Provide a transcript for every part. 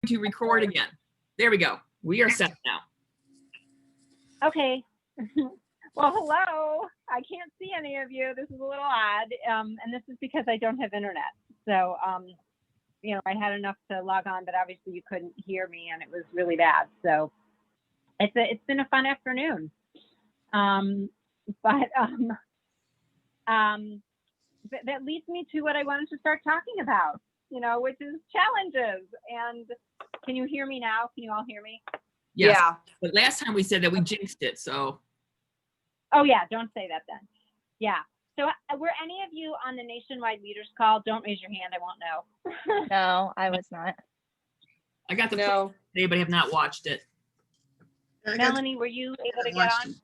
to record again. There we go. We are set now. Okay. Well, hello. I can't see any of you. This is a little odd. And this is because I don't have internet. So, I had enough to log on, but obviously you couldn't hear me and it was really bad. So it's been a fun afternoon. But that leads me to what I wanted to start talking about, which is challenges. And can you hear me now? Can you all hear me? Yes. Yeah. But last time we said that we jinxed it, so. Oh yeah, don't say that then. Yeah. So were any of you on the nationwide leaders call? Don't raise your hand. I won't know. No, I was not. I got the No. today, but have not watched it. Melanie, were you able to get on?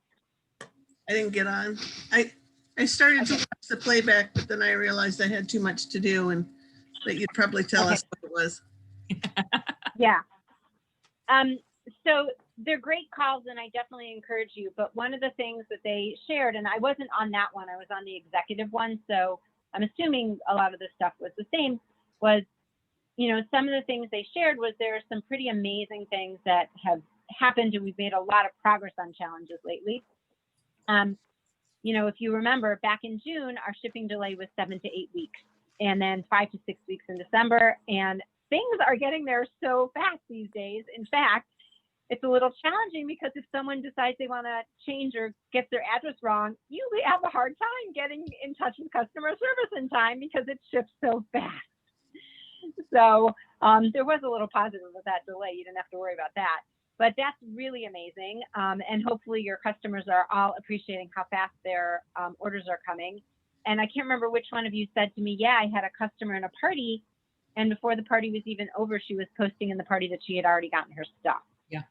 I didn't get on. I started to watch the playback, but then I realized I had too much to do and that you'd probably tell us what it was. Yeah. So they're great calls and I definitely encourage you. But one of the things that they shared, and I wasn't on that one, I was on the executive one. So I'm assuming a lot of the stuff was the same, was, some of the things they shared was there are some pretty amazing things that have happened and we've made a lot of progress on challenges lately. If you remember back in June, our shipping delay was 7 to 8 weeks and then 5 to 6 weeks in December. And things are getting there so fast these days. In fact, it's a little challenging because if someone decides they want to change or get their address wrong, you have a hard time getting in touch with customer service in time because it ships so fast. So there was a little positive with that delay. You didn't have to worry about that. But that's really amazing. And hopefully your customers are all appreciating how fast their orders are coming. And I can't remember which one of you said to me, yeah, I had a customer in a party. And before the party was even over, she was posting in the party that she had already gotten her stuff. Yeah.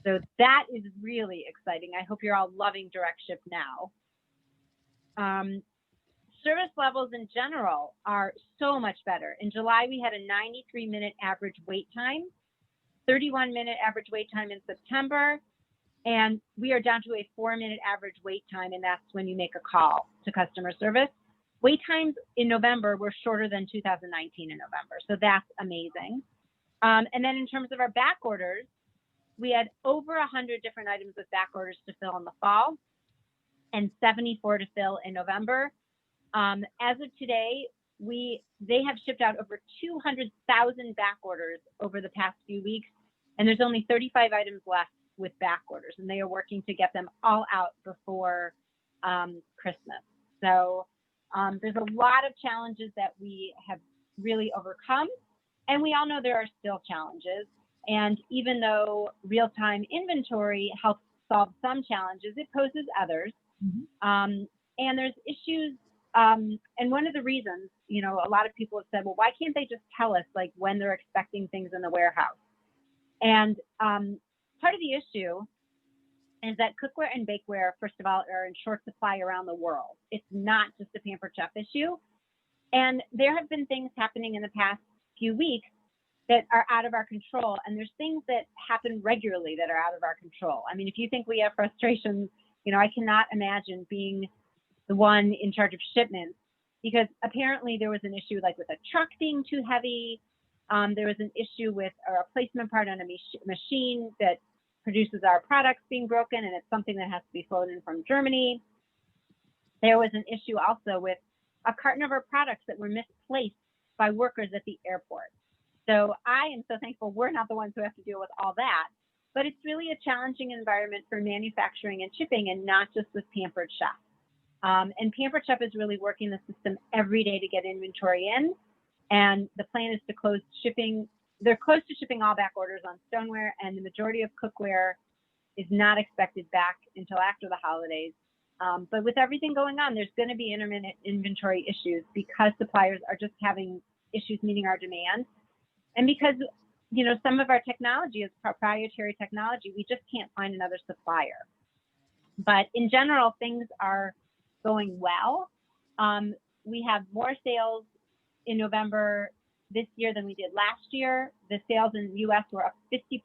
So that is really exciting. I hope you're all loving Direct Ship now. Service levels in general are so much better. In July, we had a 93-minute average wait time, 31-minute average wait time in September, and we are down to a 4-minute average wait time, and that's when you make a call to customer service. Wait times in November were shorter than 2019 in November, so that's amazing. And then in terms of our back orders, we had over 100 different items with back orders to fill in the fall and 74 to fill in November. As of today, they have shipped out over 200,000 back orders over the past few weeks, and there's only 35 items left with back orders, and they are working to get them all out before Christmas. So there's a lot of challenges that we have really overcome, and we all know there are still challenges. And even though real-time inventory helps solve some challenges, it poses others. Mm-hmm. And there's issues. And one of the reasons, a lot of people have said, well, why can't they just tell us like when they're expecting things in the warehouse? And part of the issue is that cookware and bakeware, first of all, are in short supply around the world. It's not just a Pampered Chef issue. And there have been things happening in the past few weeks that are out of our control. And there's things that happen regularly that are out of our control. I mean, if you think we have frustrations, I cannot imagine being the one in charge of shipments, because apparently there was an issue like with a truck being too heavy. There was an issue with a replacement part on a machine that produces our products being broken, and it's something that has to be flown in from Germany. There was an issue also with a carton of our products that were misplaced by workers at the airport. So I am so thankful we're not the ones who have to deal with all that, but it's really a challenging environment for manufacturing and shipping, and not just with Pampered Chef. And Pampered Chef is really working the system every day to get inventory in. And the plan is to close shipping. They're close to shipping all back orders on stoneware, and the majority of cookware is not expected back until after the holidays. But with everything going on, there's going to be intermittent inventory issues because suppliers are just having issues meeting our demand. And because, some of our technology is proprietary technology, we just can't find another supplier. But in general, things are going well. We have more sales in November this year than we did last year. The sales in the US were up 50%.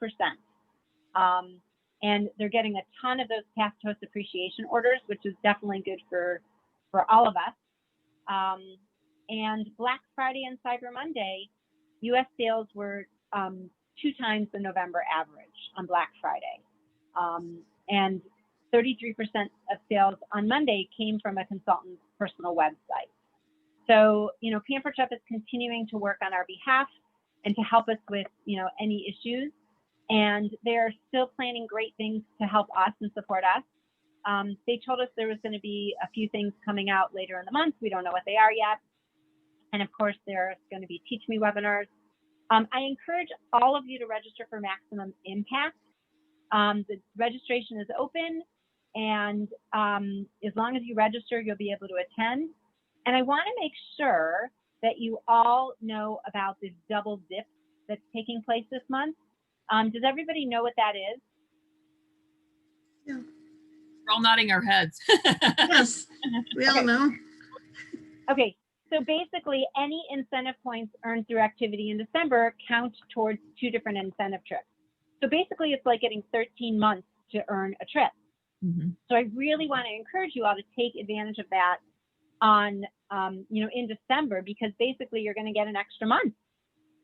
And they're getting a ton of those past host appreciation orders, which is definitely good for all of us. And Black Friday and Cyber Monday, US sales were 2 times the November average on Black Friday. And 33% of sales on Monday came from a consultant's personal website. So, Pampered Chef is continuing to work on our behalf and to help us with, any issues. And they're still planning great things to help us and support us. They told us there was going to be a few things coming out later in the month. We don't know what they are yet. And of course, there's going to be Teach Me webinars. I encourage all of you to register for Maximum Impact. The registration is open, and as long as you register, you'll be able to attend. And I want to make sure that you all know about this double dip that's taking place this month. Does everybody know what that is? Yeah. We're all nodding our heads. Yes, we all Okay. know. Okay, so basically any incentive points earned through activity in December count towards 2 different incentive trips. So basically it's like getting 13 months to earn a trip. Mhm. So I really want to encourage you all to take advantage of that on, in December, because basically you're going to get an extra month.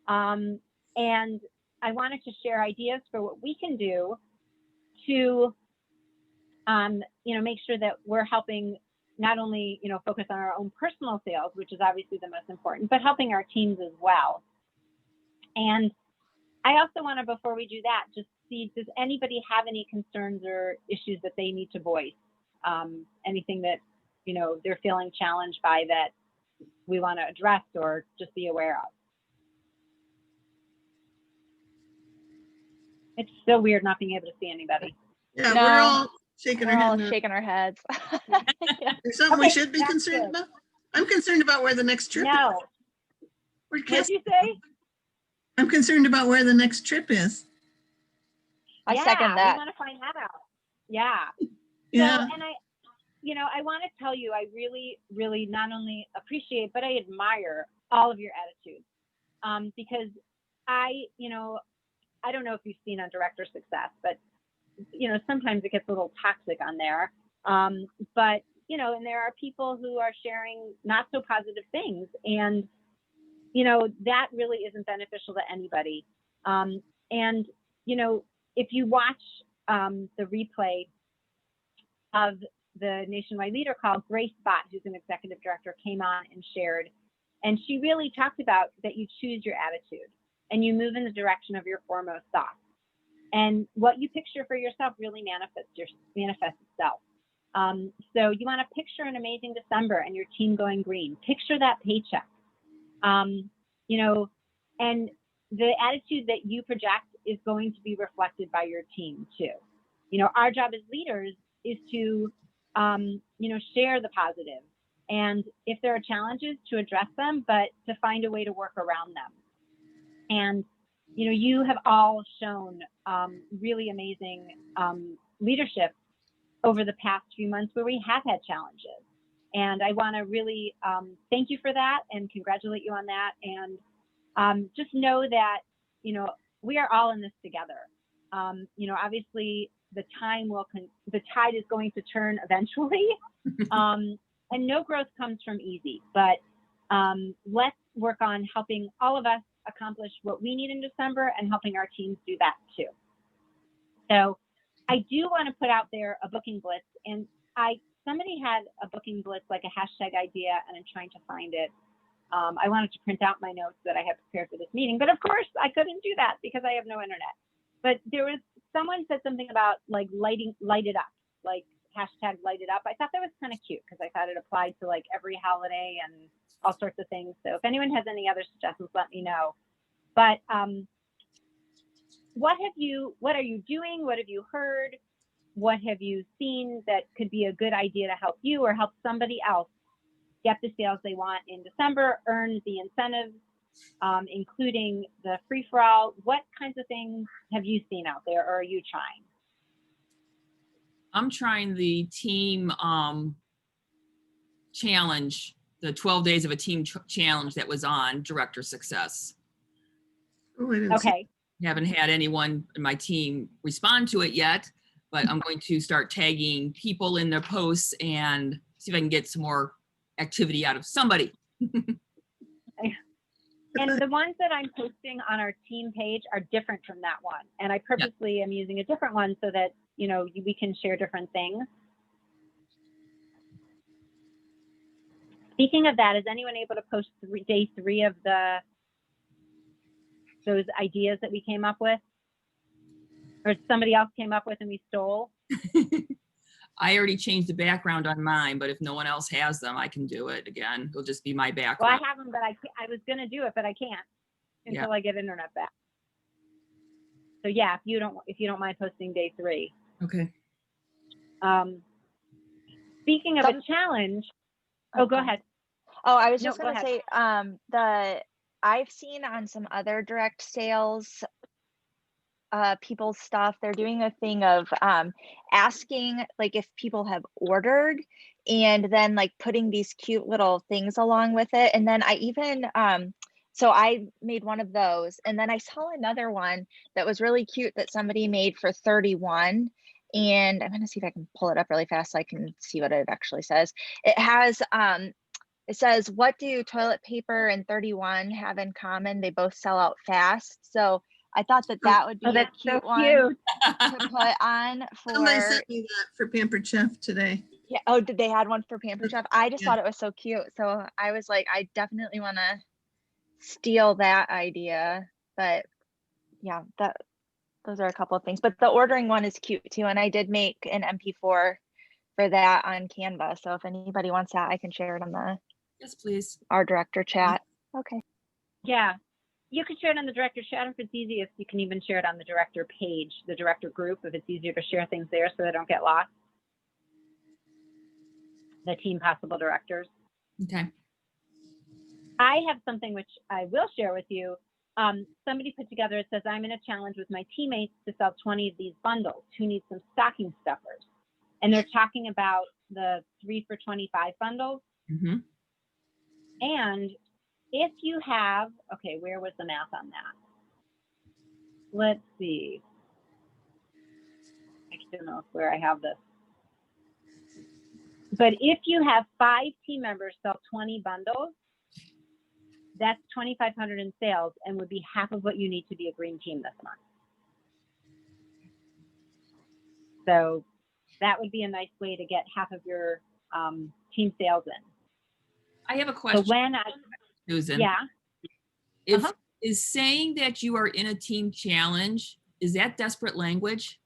And I wanted to share ideas for what we can do to, make sure that we're helping not only, focus on our own personal sales, which is obviously the most important, but helping our teams as well. And I also want to, before we do that, just see, does anybody have any concerns or issues that they need to voice? Anything that, they're feeling challenged by that we want to address or just be aware of? It's so weird not being able to see anybody. Yeah, No. we're all shaking We're our all head. no. shaking our heads. Yeah. There's something we Okay, should be that's concerned good. about. I'm concerned about where the next trip is. No, Where'd what Cass- did you say? I'm concerned about where the next trip is. I second that. We want to find that out. Yeah. Yeah. So, and I want to tell you, I really, really not only appreciate, but I admire all of your attitudes. Because I don't know if you've seen on Director Success, but, sometimes it gets a little toxic on there. But, and there are people who are sharing not so positive things. And, that really isn't beneficial to anybody. And, if you watch the replay of the Nationwide Leader Call, Grace Bott, who's an executive director, came on and shared. And she really talked about that you choose your attitude and you move in the direction of your foremost thoughts. And what you picture for yourself really manifests itself. So you want to picture an amazing December and your team going green. Picture that paycheck. And the attitude that you project is going to be reflected by your team too. Our job as leaders is to, share the positive. And if there are challenges, to address them, but to find a way to work around them. And, you have all shown really amazing leadership over the past few months where we have had challenges. And I want to really thank you for that and congratulate you on that. And just know that, we are all in this together. Obviously the tide is going to turn eventually. And no growth comes from easy, but let's work on helping all of us accomplish what we need in December and helping our teams do that too. So I do want to put out there a booking blitz, and somebody had a booking blitz, like a hashtag idea, and I'm trying to find it. I wanted to print out my notes that I had prepared for this meeting, but of course I couldn't do that because I have no internet. But someone said something about like light it up, like hashtag light it up. I thought that was kind of cute because I thought it applied to like every holiday and all sorts of things. So if anyone has any other suggestions, let me know. But what are you doing? What have you heard? What have you seen that could be a good idea to help you or help somebody else get the sales they want in December, earn the incentives, including the free-for-all? What kinds of things have you seen out there, or are you trying? I'm trying the team challenge, the 12 days of a team challenge that was on Director Success. Oh, I didn't see- Okay. Haven't had anyone in my team respond to it yet, but I'm going to start tagging people in their posts and see if I can get some more activity out of somebody. And the ones that I'm posting on our team page are different from that one. And I purposely am using a different one so that, we can share different things. Speaking of that, is anyone able to post day 3 of those ideas that we came up with? Or somebody else came up with and we stole? I already changed the background on mine, but if no one else has them, I can do it again. It'll just be my Well, I background. have them, but I was going to do it, but I can't until Yeah. I get internet back. So yeah, if you don't mind posting day 3. Okay. Speaking of a challenge, go Okay. ahead. Oh, I was No, just go gonna ahead. say, I've seen on some other direct sales people's stuff, they're doing a thing of asking like if people have ordered and then like putting these cute little things along with it. And then I even so I made one of those, and then I saw another one that was really cute that somebody made for 31. And I'm gonna see if I can pull it up really fast so I can see what it actually says. It says, what do toilet paper and 31 have in common? They both sell out fast. So I thought that would be Oh, a that's cute so one cute. to put on Somebody for, sent me that for Pampered Chef today. yeah. Oh, did they had one for Pampered Chef? I just Yeah. thought it was so cute. So I was like, I definitely want to steal that idea. But yeah, those are a couple of things. But the ordering one is cute too. And I did make an MP4 for that on Canva. So if anybody wants that, I can share it on Yes, please. our director chat. Okay. Yeah. You can share it on the director chat. If it's easiest, you can even share it on the director page, the director group, if it's easier to share things there so they don't get lost. The team possible directors. Okay. I have something which I will share with you. Somebody put together, it says, I'm in a challenge with my teammates to sell 20 of these bundles. Who needs some stocking stuffers? And they're talking about the 3 for $25 bundles. Mm-hmm. And if you have, okay, where was the math on that? Let's see. I don't know where I have this. But if you have 5 team members sell 20 bundles, that's $2,500 in sales and would be half of what you need to be a green team this month. So that would be a nice way to get half of your team sales in. I have a So question, when Susan. yeah, If Uh-huh. is saying that you are in a team challenge, is that desperate language?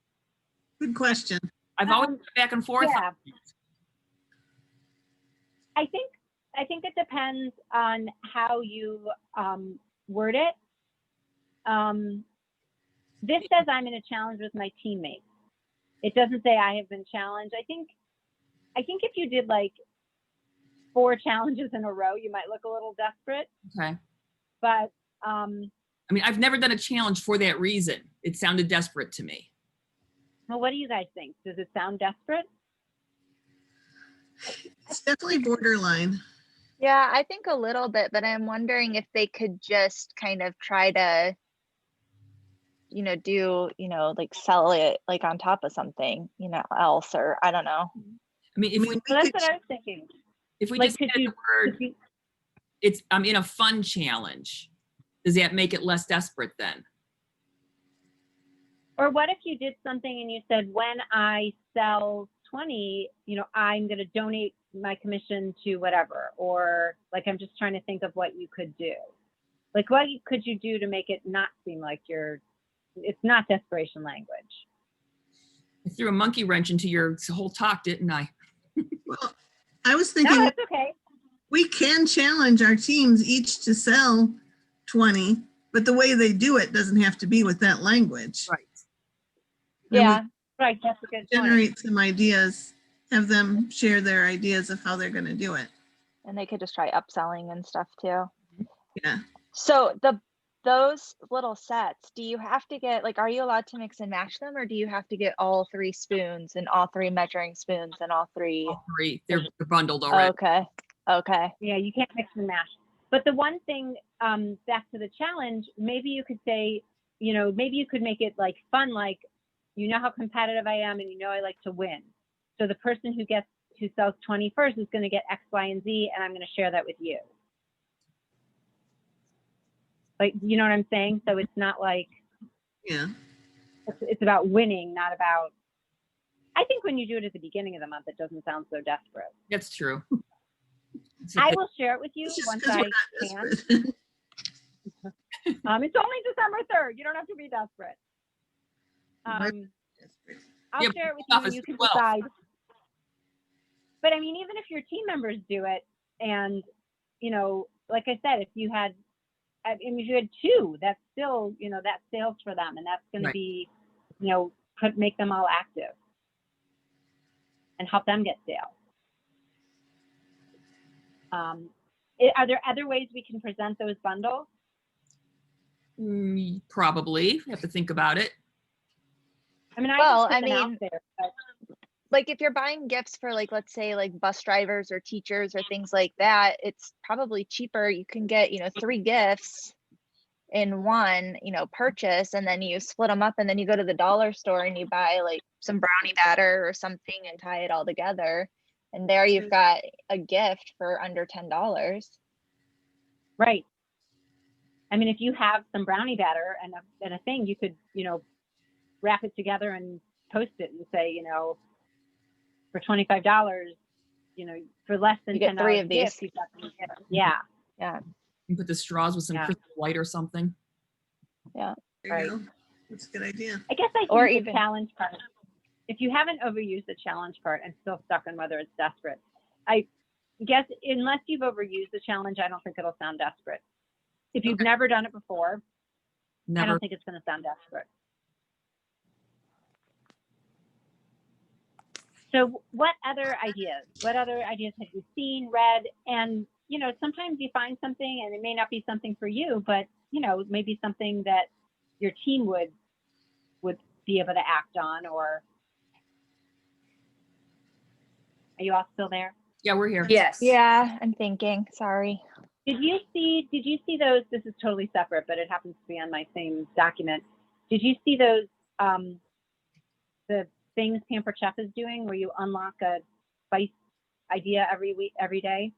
Good question. I've always gone back and forth. yeah. I think it depends on how you word it. This says I'm in a challenge with my teammates. It doesn't say I have been challenged. I think if you did like 4 challenges in a row, you might look a little desperate. Okay. But I mean, I've never done a challenge for that reason. It sounded desperate to me. well, what do you guys think? Does it sound desperate? It's definitely borderline. Yeah, I think a little bit, but I'm wondering if they could just kind of try to, do, like sell it like on top of something, else, or I don't know. I mean, if we Well, that's could- what I was thinking. if we Like, just could added you, the word, I'm in a fun challenge. Does that make it less desperate then? or what if you did something and you said, when I sell 20, I'm going to donate my commission to whatever, or like, I'm just trying to think of what you could do. Like, what could you do to make it not seem like it's not desperation language? I threw a monkey wrench into your whole talk, didn't I? Well, I was No, thinking that's okay. we can challenge our teams each to sell 20, but the way they do it doesn't have to be with that language. Right. And we Yeah, Right, that's a good point. generate some ideas, have them share their ideas of how they're going to do it. and they could just try upselling and stuff too. Yeah. So those little sets, do you have to get, like, are you allowed to mix and match them, or do you have to get all 3 spoons and all 3 measuring spoons and all 3? All 3. They're bundled already. Okay. Yeah, you can't mix and match. But the one thing, back to the challenge, maybe you could say, maybe you could make it like fun, like, how competitive I am and I like to win. So the person who sells 20 first is going to get X, Y, and Z, and I'm going to share that with you. Like, you know what I'm saying? So it's not like, Yeah. it's about winning, not about, I think when you do it at the beginning of the month, it doesn't sound so desperate. That's true. It's I okay. will share it with you It's just once because I we're not can. desperate. It's only December 3rd. You don't have to be desperate. Right. I'll Yeah, share it with but you off and is you can 12. decide. But I mean, even if your team members do it, and you know, like I said, if you had, I mean, if you had 2, that's still, you know, that's sales for them, and that's going Right. to be, you know, could make them all active and help them get sales. Are there other ways we can present those bundles? Probably. You have to think about it. I mean, Well, I I just put them out mean, there, but like if you're buying gifts for like, let's say like bus drivers or teachers or things like that, it's probably cheaper. You can get, 3 gifts in one, purchase, and then you split them up and then you go to the dollar store and you buy like some brownie batter or something and tie it all together. And there you've got a gift for under $10. right. I mean, if you have some brownie batter and a thing, you could, wrap it together and post it and say, for $25, for less than You get $10 3 of these. gift, you've got some gifts. Yeah. Yeah. You put the straws with some Yeah. crystal white or something. There Right. you go. That's a good idea. I guess I think Or the even- challenge part, if you haven't overused the challenge part, I'm still stuck on whether it's desperate. I guess unless you've overused the challenge, I don't think it'll sound desperate. If you've Okay. never done it before, I Never. don't think it's going to sound desperate. So what other ideas? What other ideas have you seen, read? And, sometimes you find something and it may not be something for you, but, maybe something that your team would be able to act on. Or are you all still there? Yeah, we're here. Yes. Yeah, I'm thinking. Sorry. Did you see those? This is totally separate, but it happens to be on my same document. Did you see those, the things Pampered Chef is doing where you unlock a spice idea every day?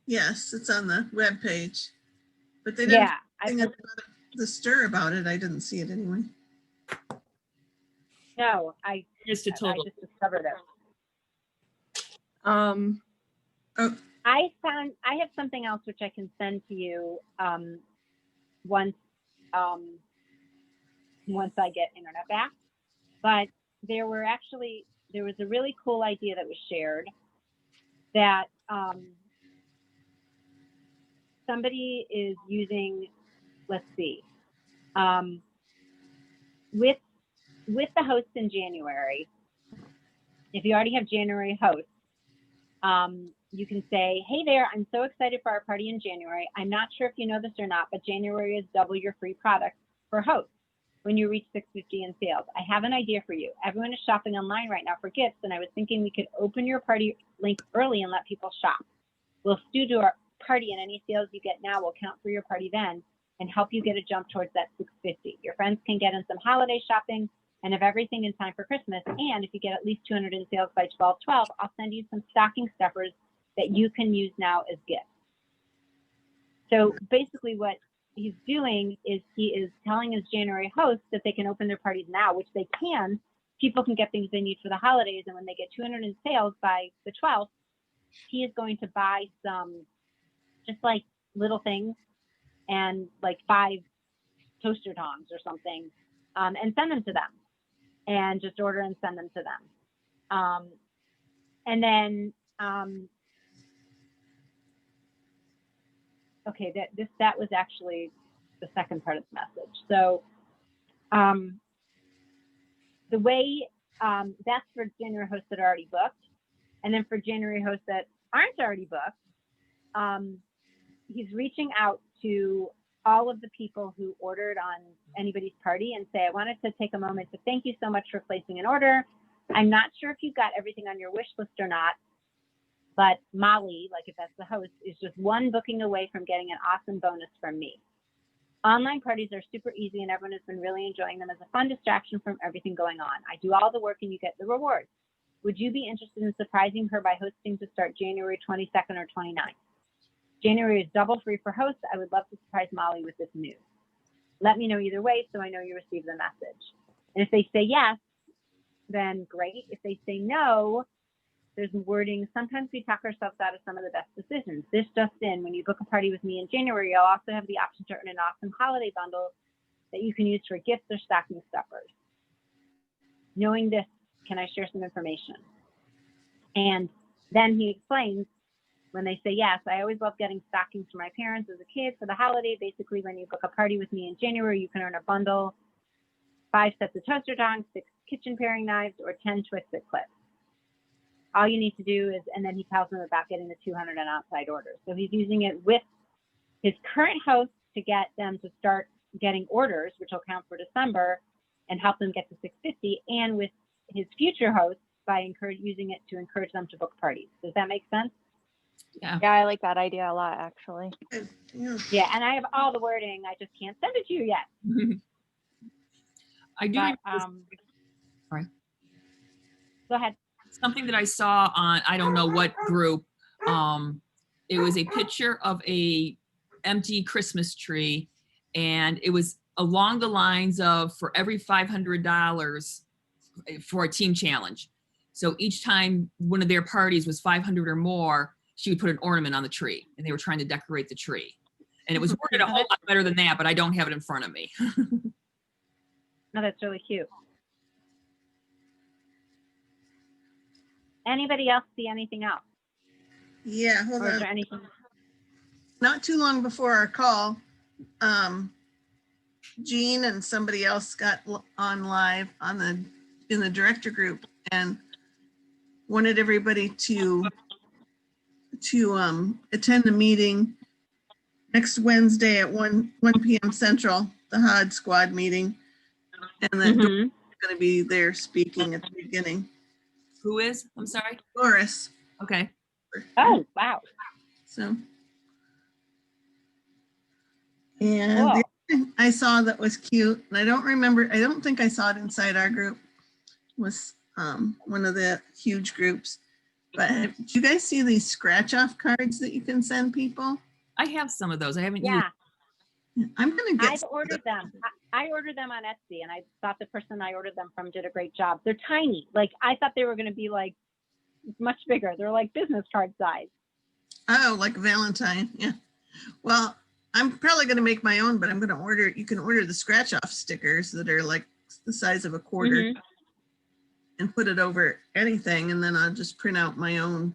Yes, it's on the web page. But they didn't Yeah. think about the stir about it. I didn't see it anyway. No, I Just a total. just discovered it. Oh, I have something else which I can send to you once I get internet back. But there was a really cool idea that was shared that somebody is using. Let's see, with the hosts in January. If you already have January hosts, you can say, hey there, I'm so excited for our party in January. I'm not sure if you know this or not, but January is double your free products for hosts when you reach 650 in sales. I have an idea for you. Everyone is shopping online right now for gifts, and I was thinking we could open your party link early and let people shop. We'll do our party, and any sales you get now will count for your party then and help you get a jump towards that 650. Your friends can get in some holiday shopping and have everything in time for Christmas. And if you get at least 200 in sales by 12/12, I'll send you some stocking stuffers that you can use now as gifts. So basically what he's doing is he is telling his January hosts that they can open their parties now, which they can. People can get things they need for the holidays. And when they get 200 in sales by the 12th, he is going to buy some just like little things and like 5 toaster tongs or something, and send them to them, and just order and send them to them. And then, okay, that was actually the second part of the message. So the way, that's for January hosts that are already booked. And then for January hosts that aren't already booked, he's reaching out to all of the people who ordered on anybody's party and say, I wanted to take a moment to thank you so much for placing an order. I'm not sure if you got everything on your wish list or not, but Molly, like if that's the host, is just one booking away from getting an awesome bonus from me. Online parties are super easy and everyone has been really enjoying them as a fun distraction from everything going on. I do all the work and you get the rewards. Would you be interested in surprising her by hosting to start January 22nd or 29th? January is double free for hosts. I would love to surprise Molly with this news. Let me know either way so I know you received the message. And if they say yes, then great. If they say no, there's wording. Sometimes we talk ourselves out of some of the best decisions. This just in, when you book a party with me in January, I'll also have the option to earn an awesome holiday bundle that you can use for gifts or stocking stuffers. Knowing this, can I share some information? And then he explains, when they say yes, I always love getting stockings for my parents as a kid for the holiday. Basically, when you book a party with me in January, you can earn a bundle, 5 sets of toaster tongs, 6 kitchen paring knives, or 10 Twisted clips. All you need to do is, and then he tells them about getting the 200 on outside orders. So he's using it with his current hosts to get them to start getting orders, which will count for December, and help them get to 650, and with his future hosts by using it to encourage them to book parties. Does that make sense? Yeah. Yeah, I like that idea a lot, actually. Yeah. Yeah, and I have all the wording. I just can't send it to you yet. I do But, remember Sorry. Go ahead. something that I saw on, I don't know what group. It was a picture of a empty Christmas tree, and it was along the lines of, for every $500 for a team challenge. So each time one of their parties was 500 or more, she would put an ornament on the tree, and they were trying to decorate the tree. And it was worded a whole lot better than that, but I don't have it in front of me. No, that's really cute. Anybody else see anything else? Yeah, hold Or is on. there anything? Not too long before our call, Jean and somebody else got on live in the director group and wanted everybody to attend the meeting next Wednesday at 1 p.m. Central, the HOD squad meeting. And that Doris Mhm. is going to be there speaking at the beginning. Who is? I'm sorry. Doris. Okay. Oh, wow. So. And the Cool. other thing I saw that was cute, and I don't think I saw it inside our group, was one of the huge groups. But did you guys see these scratch off cards that you can send people? I have some of those. I haven't Yeah, I'm gonna get I've some of ordered them. I ordered them on Etsy, and I thought the person I ordered them from did a great job. They're tiny. Like, I thought they were going to be like much bigger. They're like business card size. Oh, like Valentine, yeah. Well, I'm probably gonna make my own, but I'm gonna order, you can order the scratch off stickers that are like the size of a quarter Mhm. and put it over anything, and then I'll just print out my own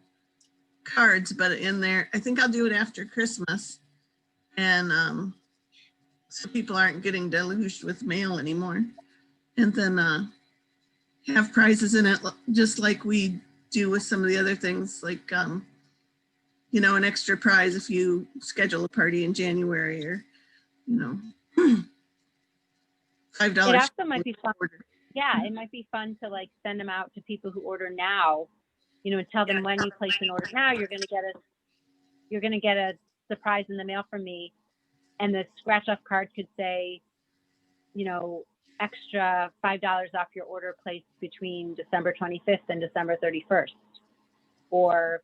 cards. But in there, I think I'll do it after Christmas, and so people aren't getting deluged with mail anymore. And then have prizes in it, just like we do with some of the other things, like you know, an extra prize if you schedule a party in January, or you know, $5. It also might be fun. Yeah, it might be fun to like send them out to people who order now, you know, and tell them when you place an order now, you're going to get a surprise in the mail from me. And the scratch off card could say, you know, extra $5 off your order placed between December 25th and December 31st. Or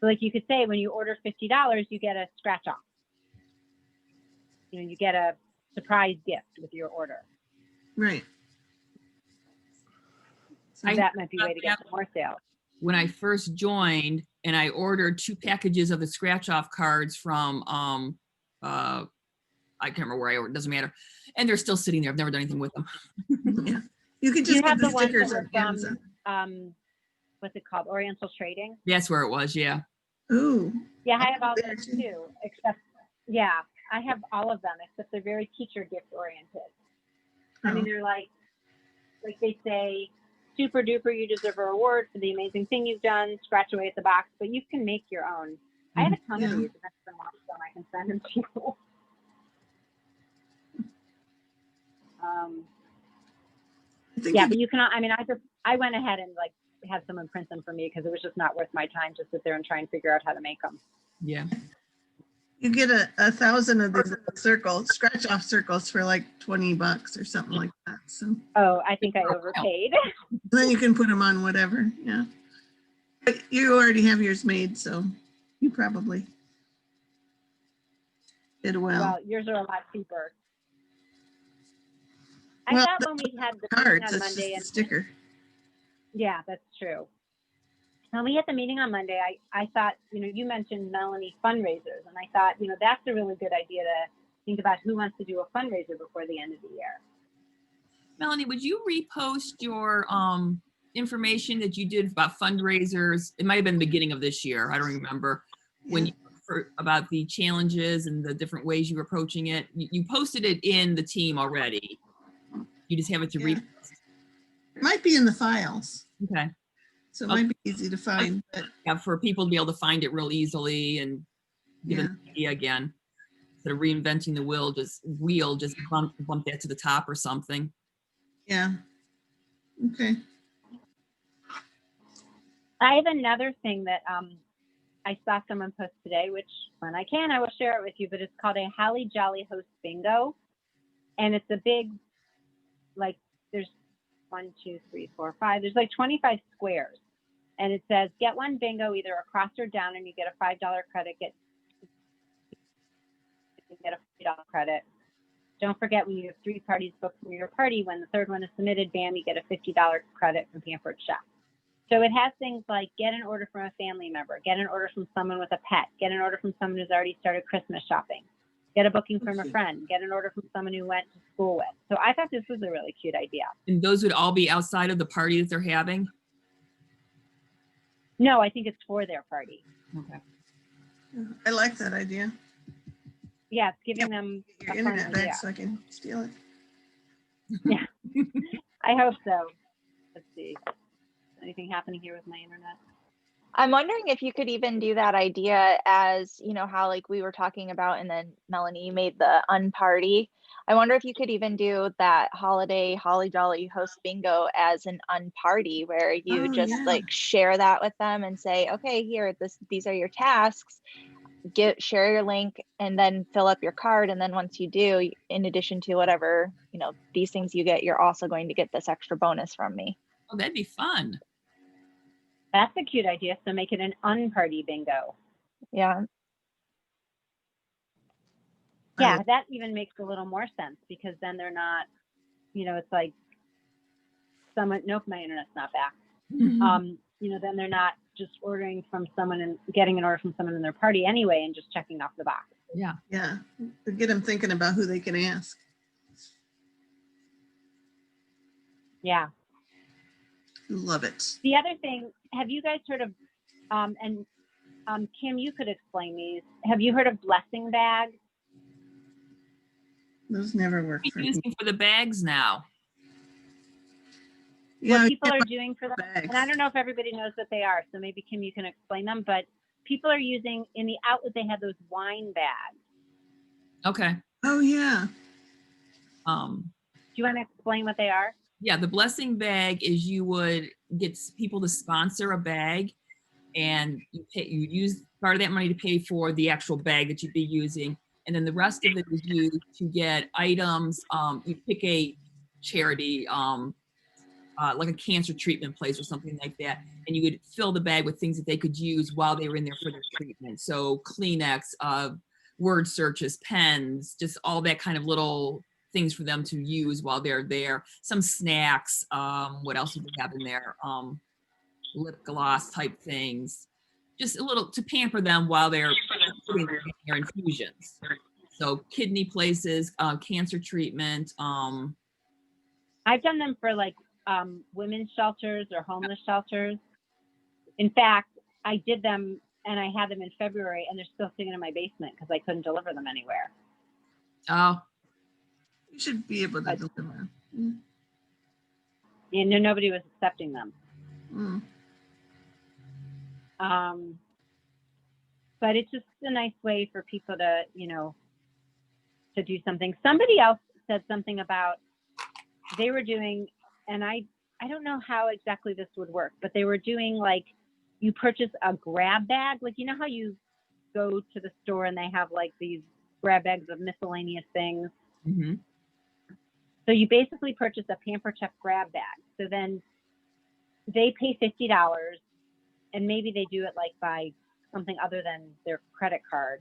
so like you could say, when you order $50, you get a scratch off. You know, you get a surprise gift with your order. Right. So I- That might be a way to get some more sales. When I first joined, and I ordered 2 packages of the scratch off cards from I can't remember where I ordered, doesn't matter. And they're still sitting there. I've never done anything with them. yeah, you could You just get have the the ones stickers that on were from, Amazon. What's it called? Oriental Trading. That's where it was. Yeah. Ooh, Yeah, I have all there those too. too, except, yeah, I have all of them, except they're very teacher gift oriented. I mean, Oh. they're like they say, super duper, you deserve a reward for the amazing thing you've done, scratch away at the box, but you can make your own. I have a ton of Yeah. these, and I can watch them, I can send them to you. I think Yeah, you but you can, I went ahead and like had someone print them for me because it was just not worth my time to sit there and try and figure out how to make them. Yeah. you get 1,000 of these circles, scratch off circles for like $20 or something like that. So Oh, I think I overpaid. then you can put them on whatever. Yeah. But you already have yours made, so you probably It will. Well, yours are a lot cheaper. I Well, thought that's when we had the Cards, meeting on it's just Monday, a and sticker. yeah, that's true. When we had the meeting on Monday, I thought, you mentioned Melanie fundraisers, and I thought, that's a really good idea to think about who wants to do a fundraiser before the end of the year. Melanie, would you repost your information that you did about fundraisers? It might have been the beginning of this year. I don't remember when Yeah. about the challenges and the different ways you were approaching it. You posted it in the team already. You just have it to Yeah. read. It might be in the files, Okay. so it might be easy to find, but Yeah, for people to be able to find it real easily and give yeah, an idea again. Instead of reinventing the wheel, just bump that to the top or something. yeah. Okay. I have another thing that I saw someone post today, which when I can, I will share it with you, but it's called a Holly Jolly Host Bingo. And it's a big, like, there's 1, 2, 3, 4, 5, there's like 25 squares. And it says, get one bingo either across or down, and you get a $5 credit, get a $50 credit. Don't forget, when you have 3 parties booked from your party, when the third one is submitted, bam, you get a $50 credit from Pampered Chef. So it has things like get an order from a family member, get an order from someone with a pet, get an order from someone who's already started Christmas shopping, get a booking from a friend, get an order from someone who went to school with. So I thought this was a really cute idea. And those would all be outside of the party that they're having? No, I think it's for their party. Okay. I like that idea. Yeah, it's giving them Get your a fun internet idea. back so I can steal it. I hope so. Let's see. Anything happening here with my internet? I'm wondering if you could even do that idea as, how like we were talking about, and then Melanie made the unparty. I wonder if you could even do that holiday Holly Jolly Host Bingo as an unparty, where you Oh, just yeah. like share that with them and say, okay, here, these are your tasks. Share your link and then fill up your card. And then once you do, in addition to whatever, these things you get, you're also going to get this extra bonus from me. Oh, that'd be fun. That's a cute idea. So make it an unparty bingo. Yeah. Yeah, that even makes a little more sense, because then they're not, it's like someone, nope, my internet's not back. Then they're not just ordering from someone and getting an order from someone in their party anyway and just checking off the box. Yeah. Yeah, to get them thinking about who they can ask. Yeah. Love it. The other thing, have you guys heard of, Kim, you could explain these. Have you heard of blessing bags? Those never work What for are you me. using for the bags now? Yeah, What people are doing for them, bags. and I don't know if everybody knows what they are, so maybe Kim, you can explain them, but people are using, in the outlet, they have those wine bags. Okay. Oh, yeah. Um, Do you want to explain what they are? yeah, the blessing bag is you would get people to sponsor a bag, and you use part of that money to pay for the actual bag that you'd be using, and then the rest of it is used to get items. You pick a charity, like a cancer treatment place or something like that, and you could fill the bag with things that they could use while they were in there for their treatment. So Kleenex, word searches, pens, just all that kind of little things for them to use while they're there. Some snacks, what else do they have in there? Lip gloss type things, just a little to pamper them while they're getting their infusions. So kidney places, cancer treatment. I've done them for like women's shelters or homeless shelters. In fact, I did them and I had them in February, and they're still sitting in my basement because I couldn't deliver them anywhere. Oh, You should be able to deliver. Mm. Nobody was accepting them. Mm. But it's just a nice way for people to, to do something. Somebody else said something about they were doing, and I don't know how exactly this would work, but they were doing like, you purchase a grab bag. Like, how you go to the store and they have like these grab bags of miscellaneous things. mm-hmm. So you basically purchase a Pampered Chef grab bag. So then they pay $50, and maybe they do it like by something other than their credit card.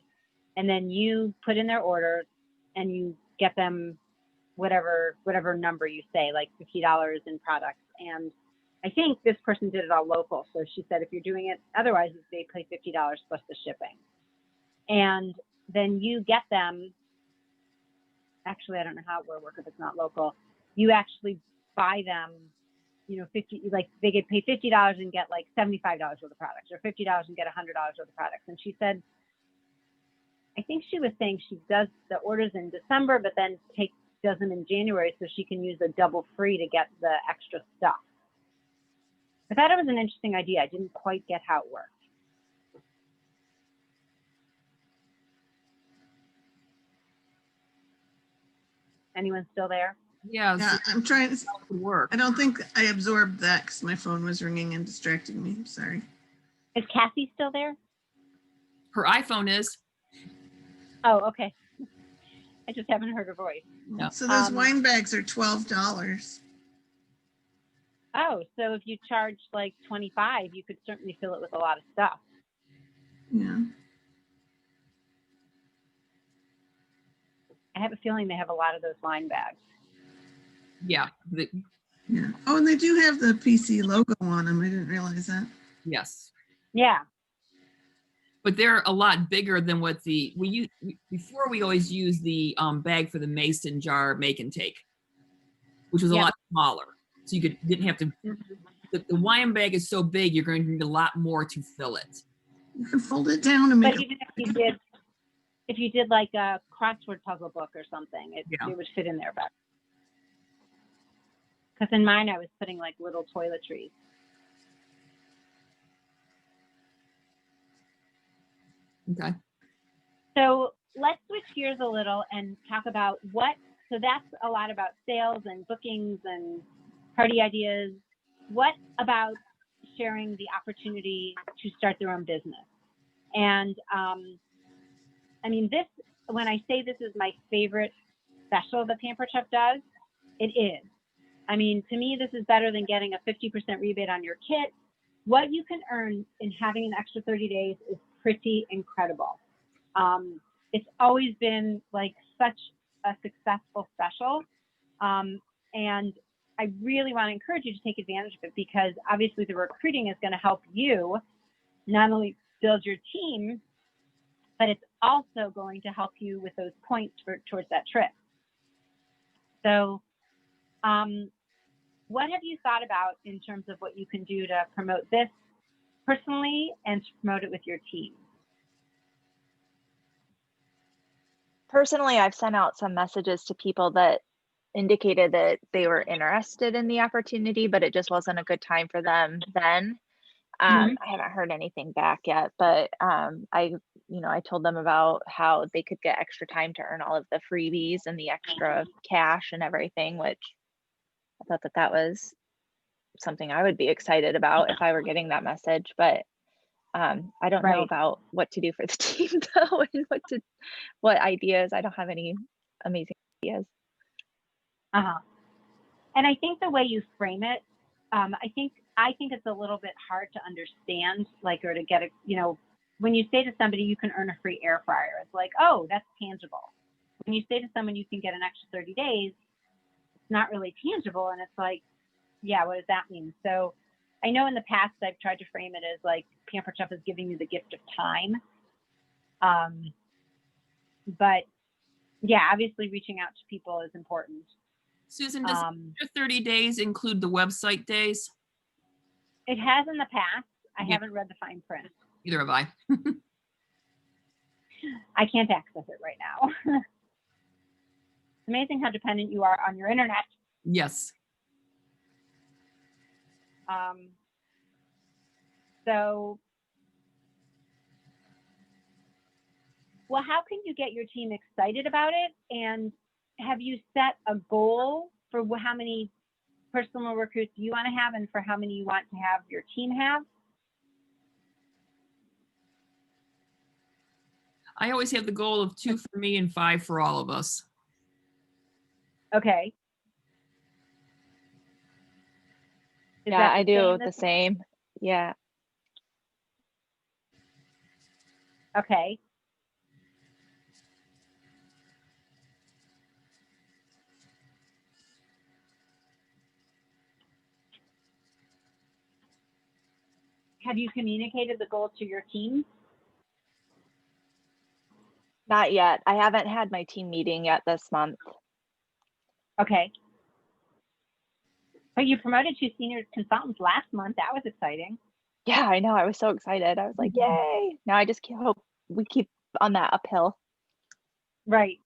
and then you put in their order and you get them whatever number you say, like $50 in products. And I think this person did it all local. So she said, if you're doing it, otherwise they pay $50 plus the shipping. And then you get them, actually, I don't know how it will work if it's not local. You actually buy them, you know, 50, like they get pay $50 and get like $75 worth of products, or $50 and get $100 worth of products. And she said, I think she was saying she does the orders in December, but then does them in January so she can use the double free to get the extra stuff. I thought it was an interesting idea. I didn't quite get how it worked. Anyone still there? Yeah, Yeah, I'm trying to, it would work. I don't think I absorbed that because my phone was ringing and distracting me. I'm sorry. Is Kathy still there? Her iPhone is. Oh, okay. I just haven't heard her voice. No. So those wine bags are $12. Oh, so if you charge like 25, you could certainly fill it with a lot of stuff. Yeah. I have a feeling they have a lot of those wine bags. Yeah. Yeah. Oh, and they do have the PC logo on them. I didn't realize that. Yes. Yeah. But they're a lot bigger than what before we always used the bag for the mason jar make and take, which was a Yep. lot smaller. So you didn't have to, the wine bag is so big, you're going to need a lot more to fill it. You can fold it down and make But it. even if you did like a crossword puzzle book or something, it would fit in there better. Because in mine, I was putting like little toiletries. Okay. So let's switch gears a little and talk about so that's a lot about sales and bookings and party ideas. What about sharing the opportunity to start their own business? And I mean, when I say this is my favorite special that Pampered Chef does, it is. I mean, to me, this is better than getting a 50% rebate on your kit. What you can earn in having an extra 30 days is pretty incredible. It's always been like such a successful special. And I really want to encourage you to take advantage of it, because obviously the recruiting is going to help you not only build your team, but it's also going to help you with those points towards that trip. So what have you thought about in terms of what you can do to promote this personally and to promote it with your team? Personally, I've sent out some messages to people that indicated that they were interested in the opportunity, but it just wasn't a good time for them then. I haven't heard anything back yet, but I told them about how they could get extra time to earn all of the freebies and the extra cash and everything, which I thought that was something I would be excited about if I were getting that message. But I don't know about what to do for the team though, and what ideas. I don't have any amazing ideas. And I think the way you frame it, I think it's a little bit hard to understand, or to get when you say to somebody you can earn a free air fryer, it's like, oh, that's tangible. When you say to someone you can get an extra 30 days, it's not really tangible, and it's like, yeah, what does that mean? So I know in the past I've tried to frame it as like Pampered Chef is giving you the gift of time. But yeah, obviously reaching out to people is important. Susan, does your 30 days include the website days? It has in the past. I haven't read the fine print. Either have I. I can't access it right now. It's amazing how dependent you are on your internet. Yes. So, well, how can you get your team excited about it? And have you set a goal for how many personal recruits you want to have and for how many you want to have your team have? I always have the goal of 2 for me and 5 for all of us. Okay. Yeah, I do the same. Yeah. Okay. have you communicated the goal to your team? Not yet. I haven't had my team meeting yet this month. Okay. But you promoted 2 senior consultants last month. That was exciting. Yeah, I know. I was so excited. I was like, yay. Now I just hope we keep on that uphill. Right.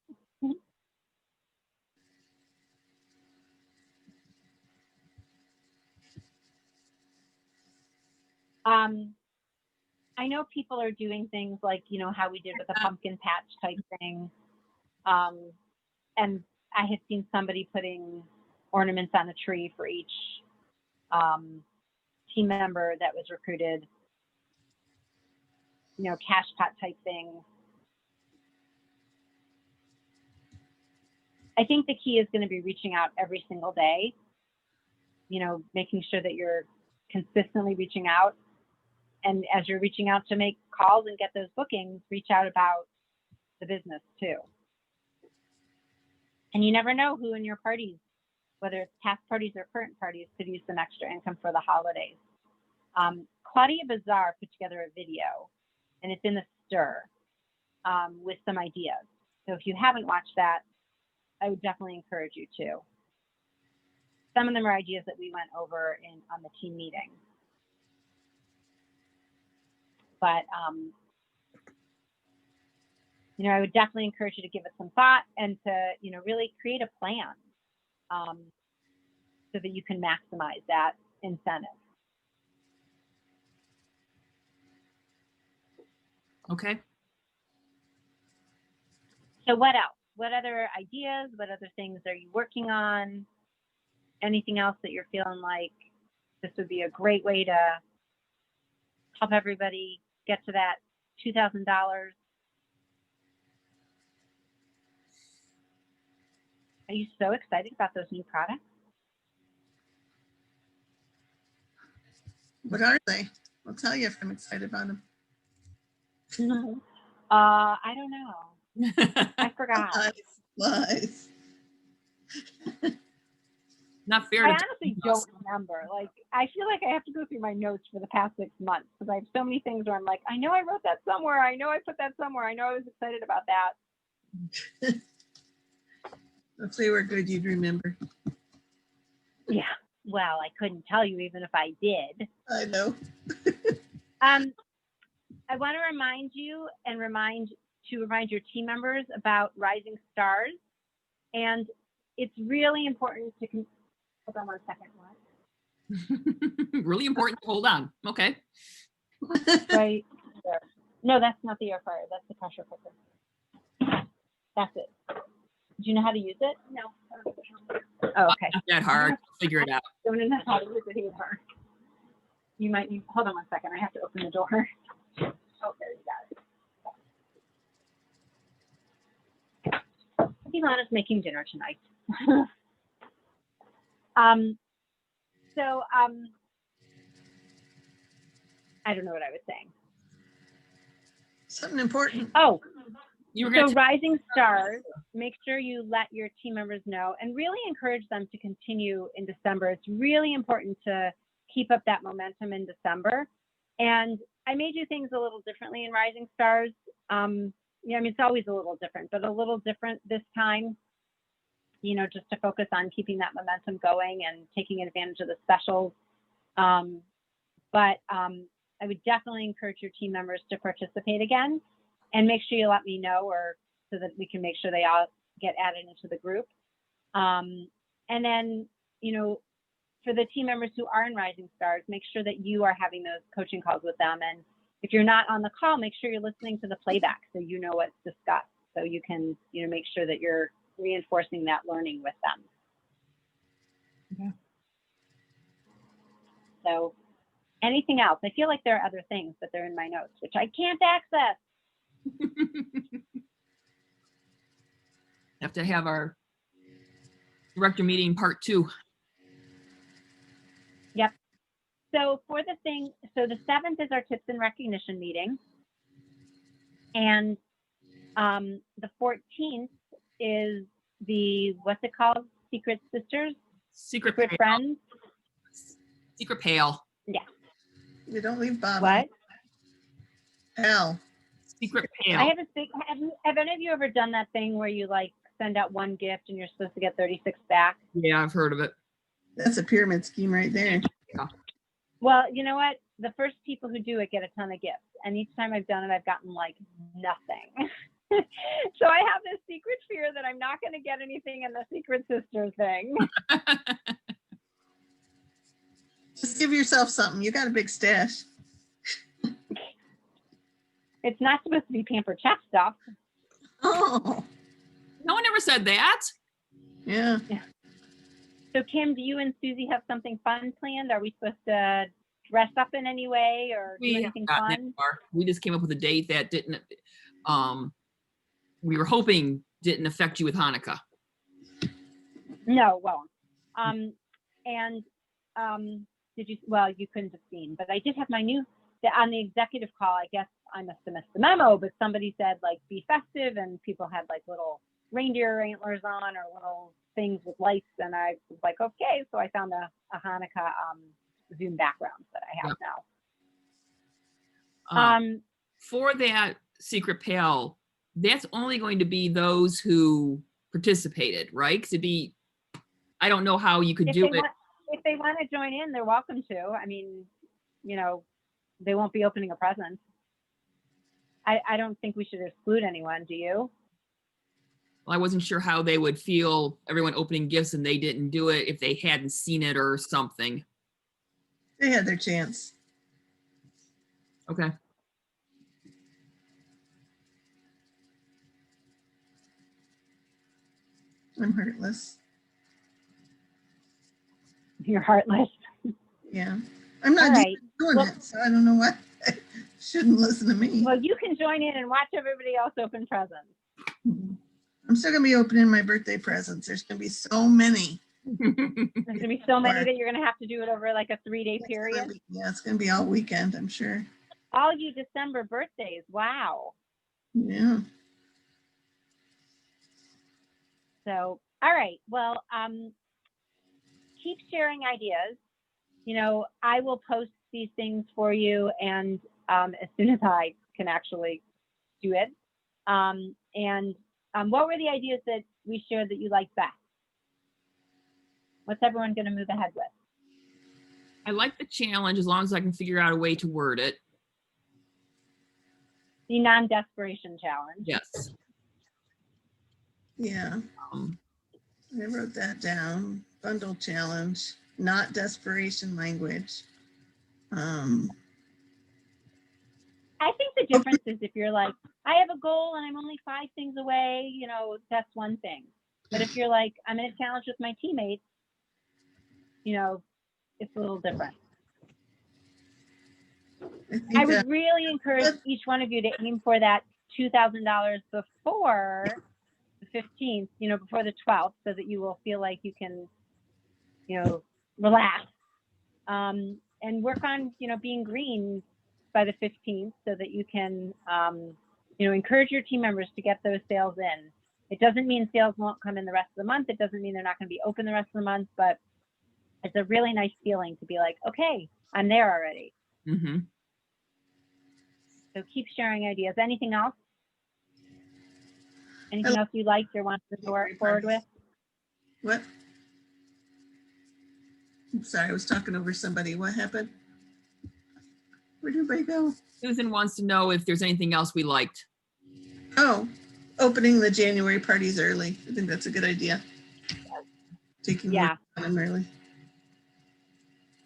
I know people are doing things like, you know, how we did with the pumpkin patch type thing. And I had seen somebody putting ornaments on a tree for each team member that was recruited, you know, cash pot type things. I think the key is going to be reaching out every single day, you know, making sure that you're consistently reaching out. And as you're reaching out to make calls and get those bookings, reach out about the business too. And you never know who in your parties, whether it's past parties or current parties, could use some extra income for the holidays. Claudia Bazaar put together a video, and it's in the Stir with some ideas. So if you haven't watched that, I would definitely encourage you to. Some of them are ideas that we went over on the team meeting. But, you know, I would definitely encourage you to give it some thought and to, you know, really create a plan so that you can maximize that incentive. Okay. So what else? What other ideas? What other things are you working on? Anything else that you're feeling like this would be a great way to help everybody get to that $2,000? Are you so excited about those new products? What are they? I'll tell you if I'm excited about them. I don't know. I forgot. Lies. Not fair I to honestly don't remember. Like, I feel like I have to go through my notes for the past 6 months because I have so many things where I'm like, I know I wrote that somewhere. I know I put that somewhere. I know I was excited about that. If they were good, you'd remember. Yeah. Well, I couldn't tell you even if I did. I know. I want to remind you and remind your team members about Rising Stars. And it's really important to, hold on one second. What? really important. Hold on. Okay. Right there. No, that's not the air fryer. That's the pressure cooker. That's it. Do you know how to use it? No. Oh, okay. Not that hard. Figure it out. Don't know how to use it either. You might need, hold on one second. I have to open the door. Oh, there you got it. Elon is making dinner tonight. I don't know what I was saying. Something important. Oh, You were so going to Rising Stars, make sure you let your team members know and really encourage them to continue in December. It's really important to keep up that momentum in December. And I may do things a little differently in Rising Stars. Yeah, I mean, it's always a little different, but a little different this time, you know, just to focus on keeping that momentum going and taking advantage of the specials. I would definitely encourage your team members to participate again, and make sure you let me know, or so that we can make sure they all get added into the group. And then, you know, for the team members who are in Rising Stars, make sure that you are having those coaching calls with them. And if you're not on the call, make sure you're listening to the playback so you know what's discussed, so you can, you know, make sure that you're reinforcing that learning with them. Okay. So anything else? I feel like there are other things, but they're in my notes, which I can't access. have to have our director meeting part 2. Yep. So for the thing, so the 7th is our tips and recognition meeting. And the 14th is the, what's it called? Secret Sisters? Secret Secret Pale. Friends? Secret Pale. Yeah. You don't leave Bob. What? Al. Secret I Pale. have a big, have any of you ever done that thing where you like send out one gift and you're supposed to get 36 back? Yeah, I've heard of it. That's a pyramid scheme right there. Well, you know what? The first people who do it get a ton of gifts. And each time I've done it, I've gotten like nothing. So I have this secret fear that I'm not going to get anything in the Secret Sister thing. Just give yourself something. You got a big stash. It's not supposed to be Pampered Chef stuff. Oh, No one ever said that. yeah. So Kim, do you and Susie have something fun planned? Are we supposed to dress up in any way or do We haven't anything gotten that fun? far. We just came up with a date that didn't, we were hoping didn't affect you with Hanukkah. No, it won't. Did you, well, you couldn't have seen, but I did have my new, on the executive call, I guess I must have missed the memo, but somebody said like be festive and people had like little reindeer antlers on or little things with lights. And I was like, okay. So I found a Hanukkah Zoom background that I have now. For that Secret Pale, that's only going to be those who participated, right? 'Cause it'd be, I don't know how you could do it. If they want to join in, they're welcome to. I mean, you know, they won't be opening a present. I don't think we should exclude anyone. Do you? I wasn't sure how they would feel, everyone opening gifts and they didn't do it if they hadn't seen it or something. They had their chance. Okay. I'm heartless. You're heartless. Yeah. I'm not All right. doing Well- it, so I don't know why. Shouldn't listen to me. Well, you can join in and watch everybody else open presents. I'm still gonna be opening my birthday presents. There's gonna be so many. There's gonna be so many that you're gonna have to do it over like a 3-day period. Yeah, it's gonna be all weekend, I'm sure. All you December birthdays. Wow. Yeah. So, all right. Well, keep sharing ideas. You know, I will post these things for you, and as soon as I can actually do it. What were the ideas that we shared that you liked best? What's everyone going to move ahead with? I like the challenge as long as I can figure out a way to word it. The non-desperation challenge. Yes. Yeah. Um, I wrote that down. Bundle challenge, not desperation language. I think the difference is if you're like, I have a goal and I'm only 5 things away, you know, that's one thing. But if you're like, I'm in a challenge with my teammates, you know, it's a little different. I would really encourage each one of you to aim for that $2,000 before the 15th, you know, before the 12th, so that you will feel like you can, you know, relax and work on, you know, being green by the 15th so that you can, you know, encourage your team members to get those sales in. It doesn't mean sales won't come in the rest of the month. It doesn't mean they're not going to be open the rest of the month, but it's a really nice feeling to be like, okay, I'm there already. mhm. So keep sharing ideas. Anything else? Anything else you liked or want to go forward with? What? I'm sorry, I was talking over somebody. What happened? Where'd everybody go? Susan wants to know if there's anything else we liked. Oh, opening the January parties early. I think that's a good idea. Taking Yeah. them early.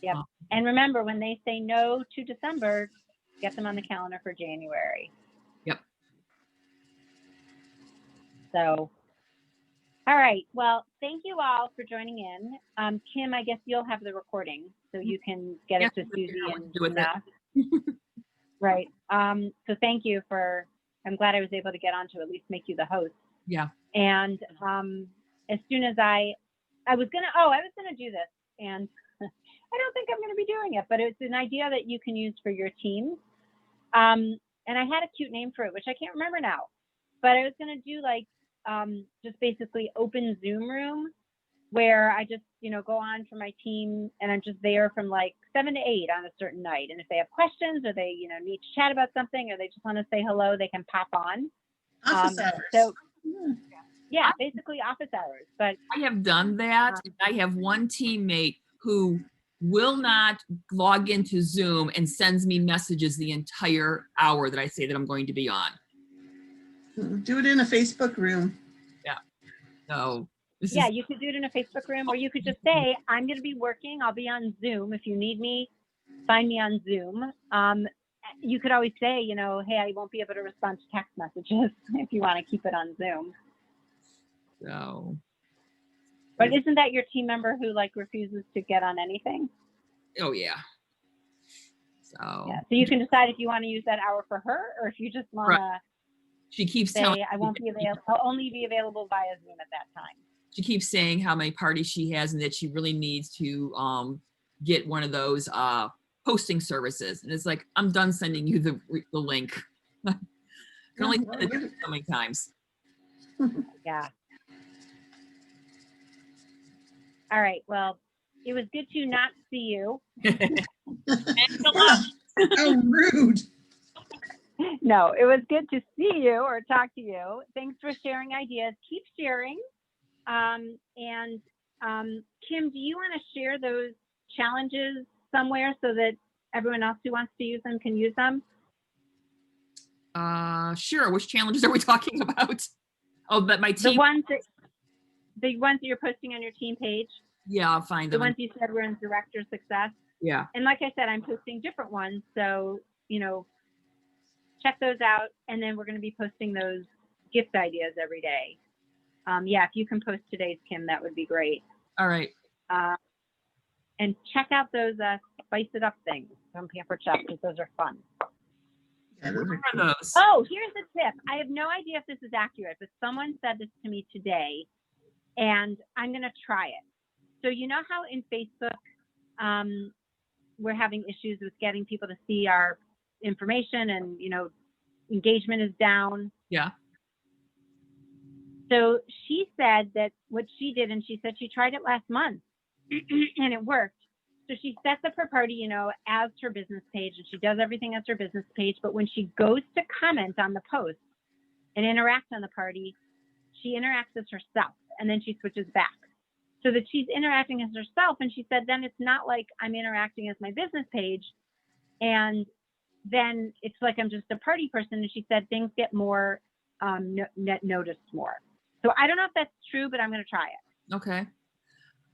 Yep. And remember, when they say no to December, get them on the calendar for January. Yep. So, all right. Well, thank you all for joining in. Kim, I guess you'll have the recording so you can get it to Yes, we'll Susie figure out what and to do with Jeanette. Right. So thank you for, I'm glad I was able to get on to at least make you the host. Yeah. And as soon as I was gonna do this, and I don't think I'm gonna be doing it, but it's an idea that you can use for your team. And I had a cute name for it, which I can't remember now, but I was gonna do like just basically open Zoom room where I just, you know, go on for my team and I'm just there from like 7 to 8 on a certain night. And if they have questions or they, you know, need to chat about something or they just want to say hello, they can pop on. Office hours. So Yeah. yeah, basically office hours. But I have done that. I have one teammate who will not log into Zoom and sends me messages the entire hour that I say that I'm going to be on. Do it in a Facebook room. So this yeah, is, you could do it in a Facebook room, or you could just say, I'm going to be working. I'll be on Zoom. If you need me, find me on Zoom. You could always say, you know, hey, I won't be able to respond to text messages if you want to keep it on Zoom. so, But isn't that your team member who like refuses to get on anything? oh yeah. So Yeah. So you can decide if you want to use that hour for her, or if you just want to she keeps telling say, I won't be available. I'll only be available via Zoom at that time. she keeps saying how many parties she has and that she really needs to get one of those posting services. And it's like, I'm done sending you the link. I can only send it so many times. Yeah. All right. Well, it was good to not see you. Thanks a lot. How rude. No, it was good to see you or talk to you. Thanks for sharing ideas. Keep sharing. Kim, do you want to share those challenges somewhere so that everyone else who wants to use them can use them? Sure. Which challenges are we talking about? Oh, but my The team. ones that you're posting on your team page, Yeah, I'll find the them. ones you said were in director success. Yeah. And like I said, I'm posting different ones. So, you know, check those out. And then we're going to be posting those gift ideas every day. Yeah, if you can post today's, Kim, that would be great. All right. And check out those Spice It Up things from Pampered Chef, because those are fun. Yeah, those are What cool. are those? Oh, here's a tip. I have no idea if this is accurate, but someone said this to me today, and I'm going to try it. So you know how in Facebook, we're having issues with getting people to see our information and, you know, engagement is down. Yeah. So she said that what she did, and she said she tried it last month and it worked. So she sets up her party, you know, as her business page, and she does everything as her business page. But when she goes to comment on the post and interact on the party, she interacts as herself, and then she switches back so that she's interacting as herself. And she said, then it's not like I'm interacting as my business page, and then it's like I'm just a party person. And she said things get more noticed more. So I don't know if that's true, but I'm going to try it. Okay.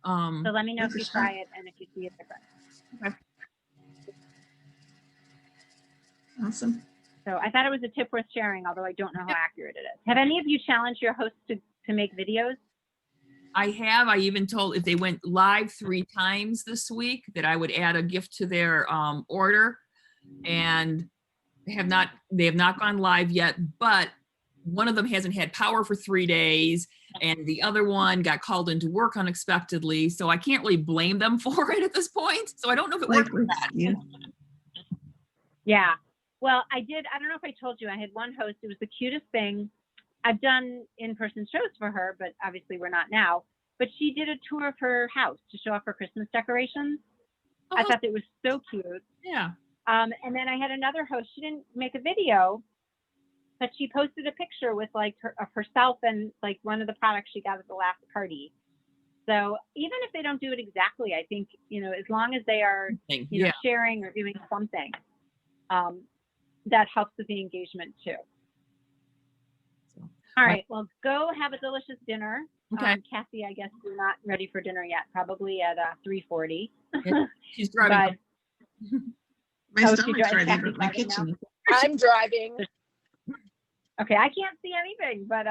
So let me know if you Interesting. try it and if you see a difference. Awesome. So I thought it was a tip worth sharing, although I don't know how accurate it is. Have any of you challenged your hosts to make videos? I have. I even told if they went live 3 times this week that I would add a gift to their order, and they have not gone live yet, but one of them hasn't had power for 3 days and the other one got called into work unexpectedly. So I can't really blame them for it at this point. So I don't know if it worked for that. Yeah. Yeah. Well, I don't know if I told you, I had one host. It was the cutest thing. I've done in-person shows for her, but obviously we're not now. But she did a tour of her house to show off her Christmas decorations. I thought it was so cute. Yeah. And then I had another host. She didn't make a video, but she posted a picture with like of herself and like one of the products she got at the last party. So even if they don't do it exactly, I think, you know, as long as they are, you know, Yeah. sharing or doing something, that helps with the engagement too. So, All right, well, go have a delicious dinner. Okay. Kathy, I guess you're not ready for dinner yet, probably at 3:40. She's driving. But My Oh, she stomach's drives ready, Kathy but my driving now? kitchen. I'm driving. okay, I can't see anything, but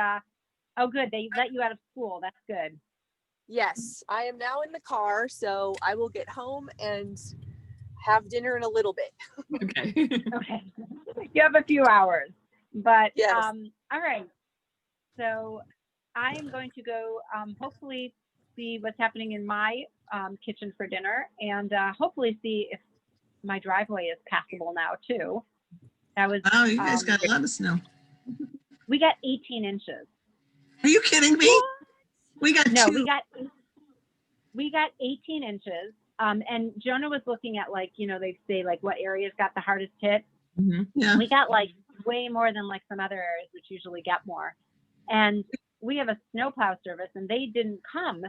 oh, good, they let you out of school. That's good. Yes, I am now in the car, so I will get home and have dinner in a little bit. Okay. Okay, you have a few hours, but Yes. all right. So I am going to go hopefully see what's happening in my kitchen for dinner, and hopefully see if my driveway is passable now too. That was Oh, you guys got a lot of snow. we got 18 inches. Are you kidding me? We got No, 2. we got we got 18 inches. And Jonah was looking at like, they say like what areas got the hardest hit. Mhm. Yeah. We got like way more than like some other areas, which usually get more. And we have a snowplow service, and they didn't come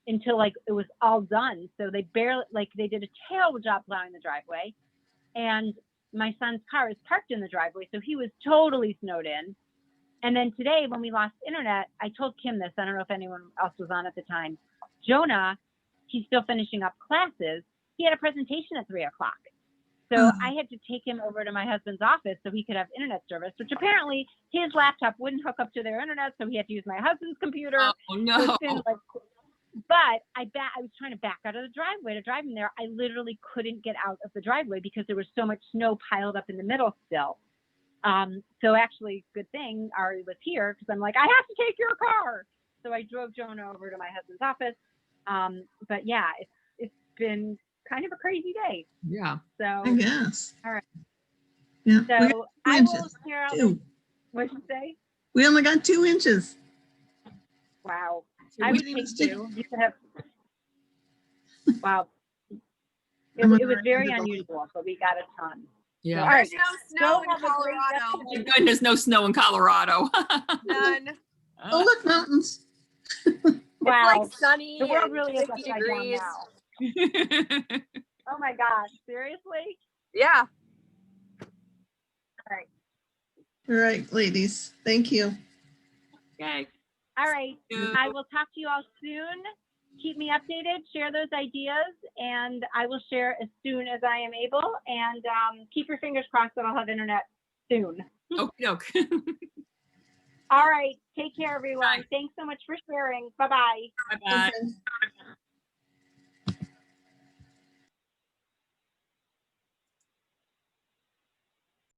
until like it was all done. So they barely, like, they did a terrible job plowing the driveway. And my son's car is parked in the driveway, so he was totally snowed in. And then today, when we lost internet, I told Kim this. I don't know if anyone else was on at the time. Jonah, he's still finishing up classes. He had a presentation at 3 o'clock. So Oh. I had to take him over to my husband's office so he could have internet service, which apparently his laptop wouldn't hook up to their internet, so he had to use my husband's computer. Oh, So no. it's been like, but I was trying to back out of the driveway to drive him there. I literally couldn't get out of the driveway because there was so much snow piled up in the middle still. So actually, good thing Ari was here, because I'm like, I have to take your car. So I drove Jonah over to my husband's office. But yeah, it's been kind of a crazy day. Yeah. So I guess. All right. Yeah. we got so I will inches. share out. Two. What'd you say? We only got 2 inches. Wow. So I we would didn't take stick- two. You could have. Wow. It I'm was gonna very remember the- unusual, but we got a ton. Yeah. All right. There's no snow Go in have a great rest Colorado. of the Thank goodness, no snow in Colorado. None. Oh, look, mountains. Wow. It's like sunny The world and really is 50 upside degrees. down now. Oh my gosh. Seriously? Yeah. All right. All right, ladies. Thank you. Okay. All right. Yeah. I will talk to you all soon. Keep me updated, share those ideas, and I will share as soon as I am able. And keep your fingers crossed that I'll have internet soon. Okey-doke. All right. Take care, everyone. Bye. Thanks so much for sharing. Bye-bye. Bye-bye. Okay.